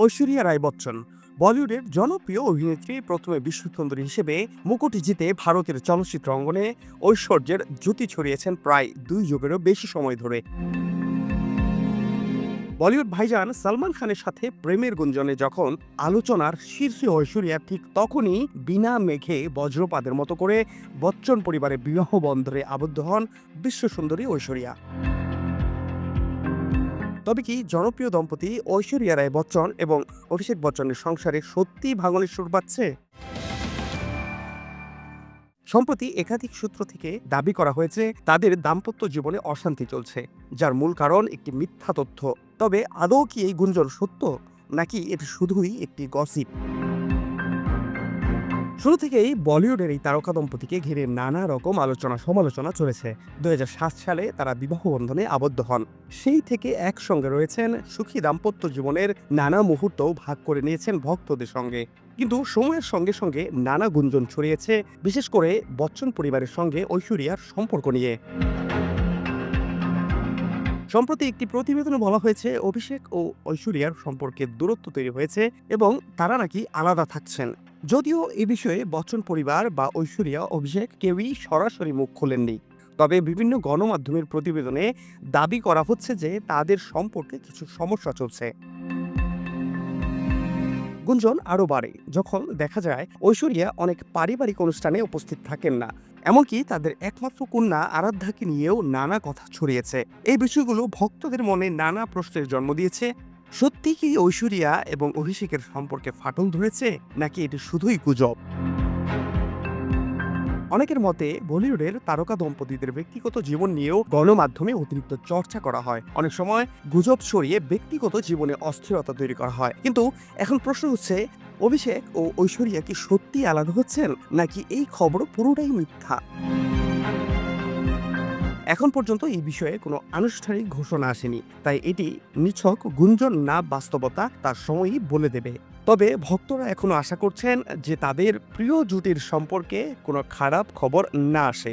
ঐশ্বরিয়া রায় বচ্চন বলিউডের জনপ্রিয় অভিনেত্রী। প্রথমে বিশ্বসুন্দরী হিসেবে মুকুট জিতে ভারতের চলচ্চিত্র অঙ্গনে ঐশ্বর্যের জ্যোতি ছড়িয়েছেন প্রায় 2 যুগেরও বেশি সময় ধরে। বলিউড ভাইজান সালমান খানের সাথে প্রেমের গুঞ্জনে যখন আলোচনার শীর্ষে ঐশ্বরিয়া, ঠিক তখনই বিনা মেঘে বজ্রপাতের মতো করে বচ্চন পরিবারের বিবাহ বন্ধনে আবদ্ধ হন বিশ্বসুন্দরী ঐশ্বরিয়া। তবে কি জনপ্রিয় দম্পতি ঐশ্বরিয়া রায় বচ্চন এবং অভিষেক বচ্চনের সংসারে সত্যি ভাঙনের সুর পাচ্ছে? সম্প্রতি একাধিক সূত্র থেকে দাবি করা হয়েছে তাদের দাম্পত্য জীবনে অশান্তি চলছে, যার মূল কারণ একটি মিথ্যা তথ্য। তবে আদৌ কি এই গুঞ্জন সত্য, নাকি এটি শুধুই একটি গসিপ? শুরু থেকেই বলিউডের এই তারকা দম্পতিকে ঘিরে নানা রকম আলোচনা সমালোচনা চলেছে। 2007 সালে তারা বিবাহ বন্ধনে আবদ্ধ হন। সেই থেকে একসঙ্গে রয়েছেন, সুখী দাম্পত্য জীবনের নানা মুহূর্তও ভাগ করে নিয়েছেন ভক্তদের সঙ্গে। কিন্তু সময়ের সঙ্গে সঙ্গে নানা গুঞ্জন ছড়িয়েছে, বিশেষ করে বচ্চন পরিবারের সঙ্গে ঐশ্বরিয়ার সম্পর্ক নিয়ে। সম্প্রতি একটি প্রতিবেদনে বলা হয়েছে অভিষেক ও ঐশ্বরিয়ার সম্পর্কে দূরত্ব তৈরি হয়েছে এবং তারা নাকি আলাদা থাকছেন। যদিও এ বিষয়ে বচ্চন পরিবার বা ঐশ্বরিয়া অভিষেক কেউই সরাসরি মুখ খোলেননি, তবে বিভিন্ন গণমাধ্যমের প্রতিবেদনে দাবি করা হচ্ছে যে তাদের সম্পর্কে কিছু সমস্যা চলছে। গুঞ্জন আরও বাড়ে যখন দেখা যায় ঐশ্বরিয়া অনেক পারিবারিক অনুষ্ঠানে উপস্থিত থাকেন না। এমনকি তাদের একমাত্র কন্যা আরাধ্যাকে নিয়েও নানা কথা ছড়িয়েছে। এই বিষয়গুলো ভক্তদের মনে নানা প্রশ্নের জন্ম দিয়েছে। সত্যি কি ঐশ্বরিয়া এবং অভিষেকের সম্পর্কে ফাটল ধরেছে, নাকি এটি শুধুই গুজব? অনেকের মতে বলিউডের তারকা দম্পতিদের ব্যক্তিগত জীবন নিয়েও গণমাধ্যমে অতিরিক্ত চর্চা করা হয়। অনেক সময় গুজব ছড়িয়ে ব্যক্তিগত জীবনে অস্থিরতা তৈরি করা হয়। কিন্তু এখন প্রশ্ন হচ্ছে, অভিষেক ও ঐশ্বরিয়া কি সত্যি আলাদা হচ্ছেন, নাকি এই খবর পুরোটাই মিথ্যা? এখন পর্যন্ত এই বিষয়ে কোনো আনুষ্ঠানিক ঘোষণা আসেনি, তাই এটি নিছক গুঞ্জন না বাস্তবতা তার সময়ই বলে দেবে। তবে ভক্তরা এখনো আশা করছেন যে তাদের প্রিয় জুটির সম্পর্কে কোনো খারাপ খবর না আসে।